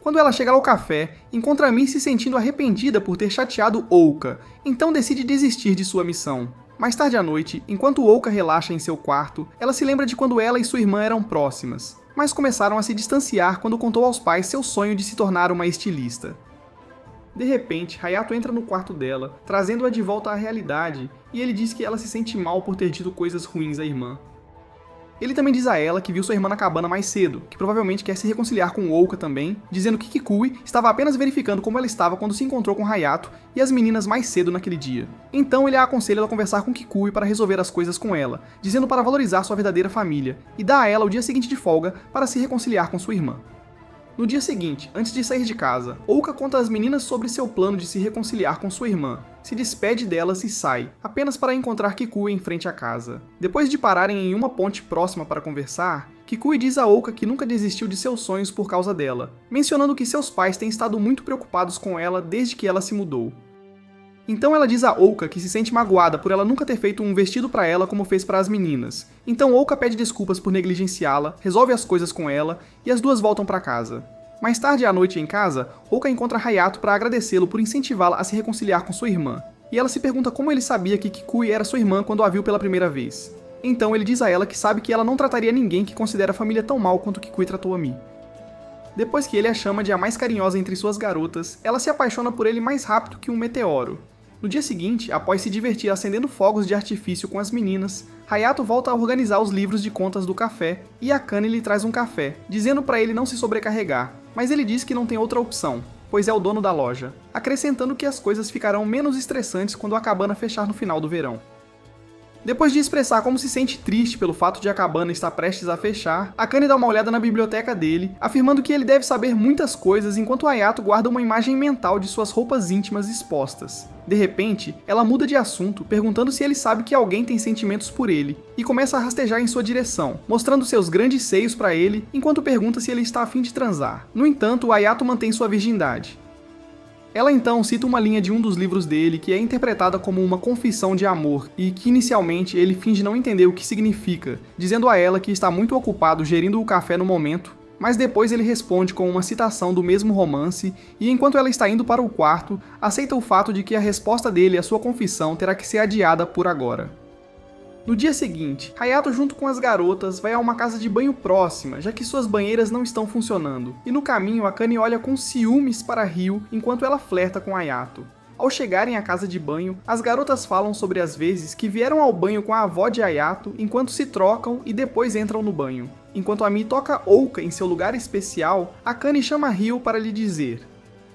Quando ela chega ao café, encontra Ami se sentindo arrependida por ter chateado Ouka, então decide desistir de sua missão. Mais tarde à noite, enquanto Ouka relaxa em seu quarto, ela se lembra de quando ela e sua irmã eram próximas, mas começaram a se distanciar quando contou aos pais seu sonho de se tornar uma estilista. De repente, Hayato entra no quarto dela, trazendo-a de volta à realidade, e ele diz que ela se sente mal por ter dito coisas ruins à irmã. Ele também diz a ela que viu sua irmã na cabana mais cedo, que provavelmente quer se reconciliar com Ouka também, dizendo que Kikui estava apenas verificando como ela estava quando se encontrou com Hayato e as meninas mais cedo naquele dia. Então ele a aconselha a conversar com Kikui para resolver as coisas com ela, dizendo para valorizar sua verdadeira família, e dá a ela o dia seguinte de folga para se reconciliar com sua irmã. No dia seguinte, antes de sair de casa, Ouka conta às meninas sobre seu plano de se reconciliar com sua irmã, se despede delas e sai, apenas para encontrar Kikui em frente à casa. Depois de pararem em uma ponte próxima para conversar, Kikui diz a Ouka que nunca desistiu de seus sonhos por causa dela, mencionando que seus pais têm estado muito preocupados com ela desde que ela se mudou. Então ela diz a Ouka que se sente magoada por ela nunca ter feito um vestido para ela como fez para as meninas. Então Ouka pede desculpas por negligenciá-la, resolve as coisas com ela e as duas voltam para casa. Mais tarde à noite em casa, Ouka encontra Hayato para agradecê-lo por incentivá-la a se reconciliar com sua irmã. E ela se pergunta como ele sabia que Kikui era sua irmã quando a viu pela primeira vez. Então ele diz a ela que sabe que ela não trataria ninguém que considera a família tão mal quanto Kikui tratou Ami. Depois que ele a chama de a mais carinhosa entre suas garotas, ela se apaixona por ele mais rápido que um meteoro. No dia seguinte, após se divertir acendendo fogos de artifício com as meninas, Hayato volta a organizar os livros de contas do café e Akane lhe traz um café, dizendo para ele não se sobrecarregar, mas ele diz que não tem outra opção, pois é o dono da loja, acrescentando que as coisas ficarão menos estressantes quando a cabana fechar no final do verão. Depois de expressar como se sente triste pelo fato de a cabana estar prestes a fechar, Akane dá uma olhada na biblioteca dele, afirmando que ele deve saber muitas coisas enquanto Hayato guarda uma imagem mental de suas roupas íntimas expostas. De repente, ela muda de assunto, perguntando se ele sabe que alguém tem sentimentos por ele, e começa a rastejar em sua direção, mostrando seus grandes seios para ele, enquanto pergunta se ele está a fim de transar. No entanto, Hayato mantém sua virgindade. Ela então cita uma linha de um dos livros dele que é interpretada como uma confissão de amor e que inicialmente ele finge não entender o que significa, dizendo a ela que está muito ocupado gerindo o café no momento Mas depois ele responde com uma citação do mesmo romance e, enquanto ela está indo para o quarto, aceita o fato de que a resposta dele à sua confissão terá que ser adiada por agora. No dia seguinte, Hayato junto com as garotas vai a uma casa de banho próxima, já que suas banheiras não estão funcionando, e no caminho Akane olha com ciúmes para Ryo enquanto ela flerta com Hayato. Ao chegarem à casa de banho, as garotas falam sobre as vezes que vieram ao banho com a avó de Hayato enquanto se trocam e depois entram no banho. Enquanto Ami toca Ouka em seu lugar especial, Akane chama Ryo para lhe dizer,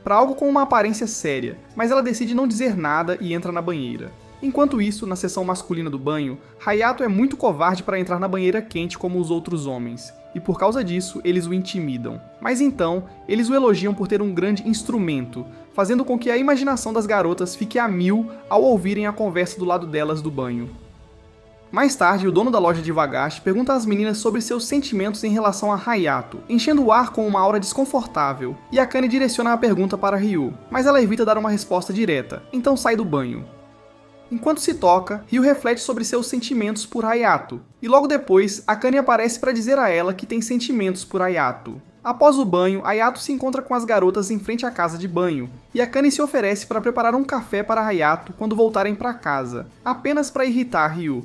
para algo com uma aparência séria, mas ela decide não dizer nada e entra na banheira. Enquanto isso, na seção masculina do banho, Hayato é muito covarde para entrar na banheira quente como os outros homens, e por causa disso, eles o intimidam. Mas então, eles o elogiam por ter um grande instrumento, fazendo com que a imaginação das garotas fique a mil ao ouvirem a conversa do lado delas do banho. Mais tarde, o dono da loja de Wagashi pergunta às meninas sobre seus sentimentos em relação a Hayato, enchendo o ar com uma aura desconfortável, e Akane direciona a pergunta para Ryo, mas ela evita dar uma resposta direta, então sai do banho. Enquanto se toca, Ryo reflete sobre seus sentimentos por Hayato, e logo depois, Akane aparece para dizer a ela que tem sentimentos por Hayato. Após o banho, Hayato se encontra com as garotas em frente à casa de banho, e Akane se oferece para preparar um café para Hayato quando voltarem para casa, apenas para irritar Ryo.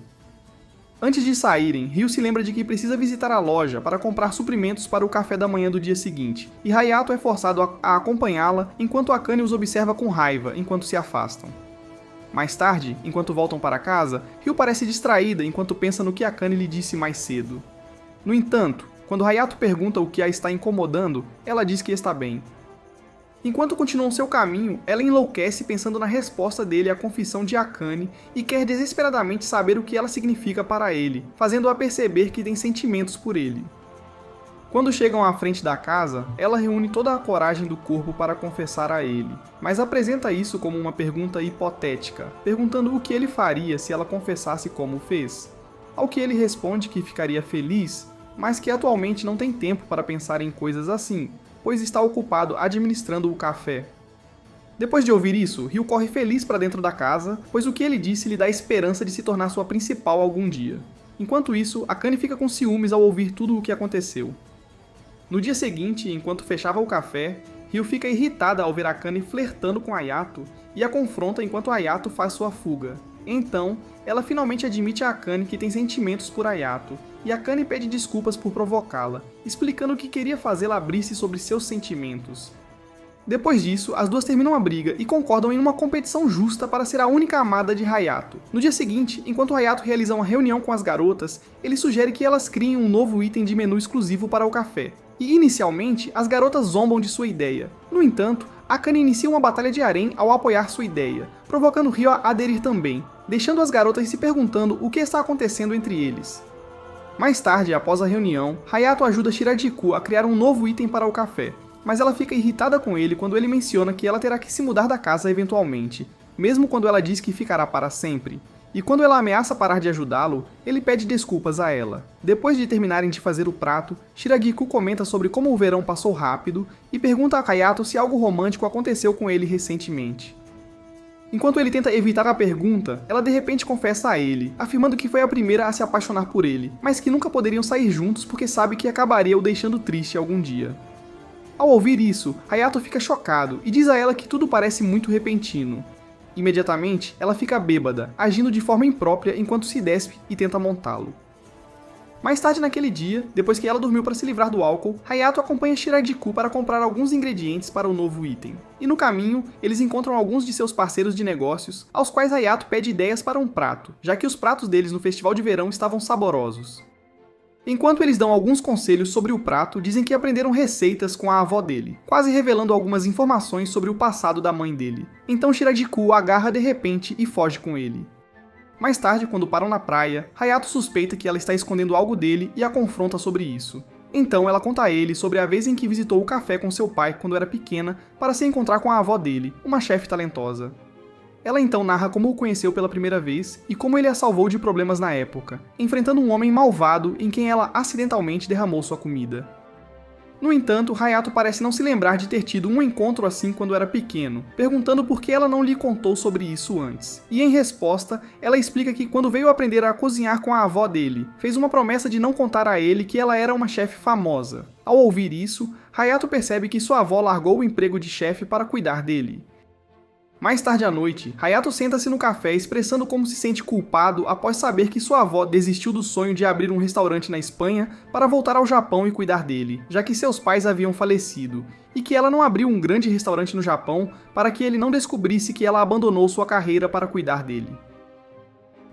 Antes de saírem, Ryo se lembra de que precisa visitar a loja para comprar suprimentos para o café da manhã do dia seguinte, e Hayato é forçado a acompanhá-la enquanto Akane os observa com raiva enquanto se afastam. Mais tarde, enquanto voltam para casa, Ryo parece distraída enquanto pensa no que Akane lhe disse mais cedo. No entanto, quando Hayato pergunta o que a está incomodando, ela diz que está bem. Enquanto continuam seu caminho, ela enlouquece pensando na resposta dele à confissão de Akane e quer desesperadamente saber o que ela significa para ele, fazendo-a perceber que tem sentimentos por ele. Quando chegam à frente da casa, ela reúne toda a coragem do corpo para confessar a ele, mas apresenta isso como uma pergunta hipotética, perguntando o que ele faria se ela confessasse como fez. Ao que ele responde que ficaria feliz, mas que atualmente não tem tempo para pensar em coisas assim, pois está ocupado administrando o café. Depois de ouvir isso, Ryo corre feliz para dentro da casa, pois o que ele disse lhe dá esperança de se tornar sua principal algum dia. Enquanto isso, Akane fica com ciúmes ao ouvir tudo o que aconteceu. No dia seguinte, enquanto fechava o café, Ryo fica irritada ao ver Akane flertando com Hayato e a confronta enquanto Hayato faz sua fuga. Então, ela finalmente admite a Akane que tem sentimentos por Hayato, e Akane pede desculpas por provocá-la, explicando que queria fazê-la abrir-se sobre seus sentimentos. Depois disso, as duas terminam a briga e concordam em uma competição justa para ser a única amada de Hayato. No dia seguinte, enquanto Hayato realiza uma reunião com as garotas, ele sugere que elas criem um novo item de menu exclusivo para o café. E inicialmente, as garotas zombam de sua ideia. No entanto, Akane inicia uma batalha de harém ao apoiar sua ideia, provocando Ryo a aderir também, deixando as garotas se perguntando o que está acontecendo entre eles. Mais tarde, após a reunião, Hayato ajuda Shirajiku a criar um novo item para o café, mas ela fica irritada com ele quando ele menciona que ela terá que se mudar da casa eventualmente, mesmo quando ela diz que ficará para sempre. E quando ela ameaça parar de ajudá-lo, ele pede desculpas a ela. Depois de terminarem de fazer o prato, Shiragiku comenta sobre como o verão passou rápido e pergunta a Hayato se algo romântico aconteceu com ele recentemente. Enquanto ele tenta evitar a pergunta, ela de repente confessa a ele, afirmando que foi a primeira a se apaixonar por ele, mas que nunca poderiam sair juntos porque sabe que acabaria o deixando triste algum dia. Ao ouvir isso, Hayato fica chocado e diz a ela que tudo parece muito repentino. Imediatamente, ela fica bêbada, agindo de forma imprópria enquanto se despe e tenta montá-lo. Mais tarde naquele dia, depois que ela dormiu para se livrar do álcool, Hayato acompanha Shirajiku para comprar alguns ingredientes para o novo item. E no caminho, eles encontram alguns de seus parceiros de negócios, aos quais Hayato pede ideias para um prato, já que os pratos deles no festival de verão estavam saborosos. Enquanto eles dão alguns conselhos sobre o prato, dizem que aprenderam receitas com a avó dele, quase revelando algumas informações sobre o passado da mãe dele. Então Shirajiku o agarra de repente e foge com ele. Mais tarde, quando param na praia, Hayato suspeita que ela está escondendo algo dele e a confronta sobre isso. Então ela conta a ele sobre a vez em que visitou o café com seu pai quando era pequena para se encontrar com a avó dele, uma chefe talentosa. Ela então narra como o conheceu pela primeira vez e como ele a salvou de problemas na época, enfrentando um homem malvado em quem ela acidentalmente derramou sua comida. No entanto, Hayato parece não se lembrar de ter tido um encontro assim quando era pequeno, perguntando por que ela não lhe contou sobre isso antes. E em resposta, ela explica que quando veio aprender a cozinhar com a avó dele, fez uma promessa de não contar a ele que ela era uma chefe famosa. Ao ouvir isso, Hayato percebe que sua avó largou o emprego de chefe para cuidar dele. Mais tarde à noite, Hayato senta-se no café expressando como se sente culpado após saber que sua avó desistiu do sonho de abrir um restaurante na Espanha para voltar ao Japão e cuidar dele, já que seus pais haviam falecido, e que ela não abriu um grande restaurante no Japão para que ele não descobrisse que ela abandonou sua carreira para cuidar dele.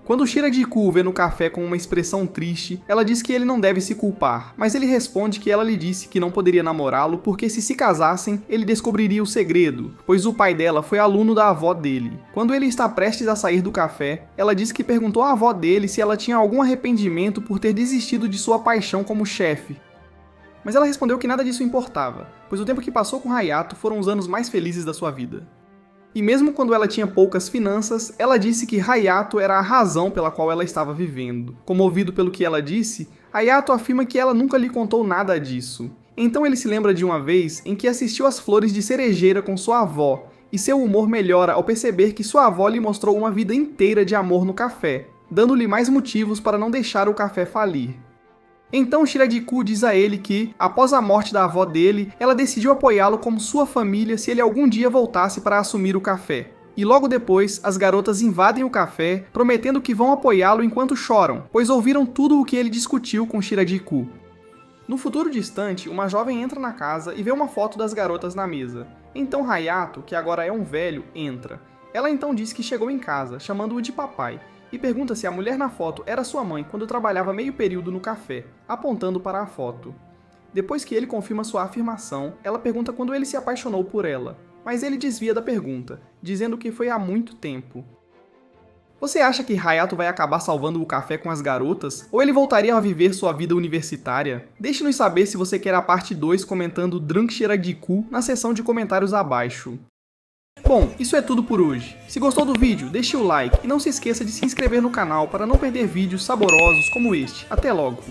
Quando Shiragiku o vê no café com uma expressão triste, ela diz que ele não deve se culpar, mas ele responde que ela lhe disse que não poderia namorá-lo porque se casassem, ele descobriria o segredo, pois o pai dela foi aluno da avó dele. Quando ele está prestes a sair do café, ela diz que perguntou à avó dele se ela tinha algum arrependimento por ter desistido de sua paixão como chefe. Mas ela respondeu que nada disso importava, pois o tempo que passou com Hayato foram os anos mais felizes da sua vida. E mesmo quando ela tinha poucas finanças, ela disse que Hayato era a razão pela qual ela estava vivendo. Comovido pelo que ela disse, Hayato afirma que ela nunca lhe contou nada disso. Então ele se lembra de uma vez em que assistiu às flores de cerejeira com sua avó, e seu humor melhora ao perceber que sua avó lhe mostrou uma vida inteira de amor no café, dando-lhe mais motivos para não deixar o café falir. Então Shiragiku diz a ele que, após a morte da avó dele, ela decidiu apoiá-lo como sua família se ele algum dia voltasse para assumir o café. E logo depois, as garotas invadem o café, prometendo que vão apoiá-lo enquanto choram, pois ouviram tudo o que ele discutiu com Shiragiku. No futuro distante, uma jovem entra na casa e vê uma foto das garotas na mesa. Então Hayato, que agora é um velho, entra. Ela então diz que chegou em casa, chamando-o de papai, e pergunta se a mulher na foto era sua mãe quando trabalhava meio período no café, apontando para a foto. Depois que ele confirma sua afirmação, ela pergunta quando ele se apaixonou por ela, mas ele desvia da pergunta, dizendo que foi há muito tempo. Você acha que Hayato vai acabar salvando o café com as garotas, ou ele voltaria a viver sua vida universitária? Deixe-nos saber se você quer a parte 2 comentando Drunk Shiragiku na seção de comentários abaixo. Bom, isso é tudo por hoje. Se gostou do vídeo, deixe o like e não se esqueça de se inscrever no canal para não perder vídeos saborosos como este. Até logo!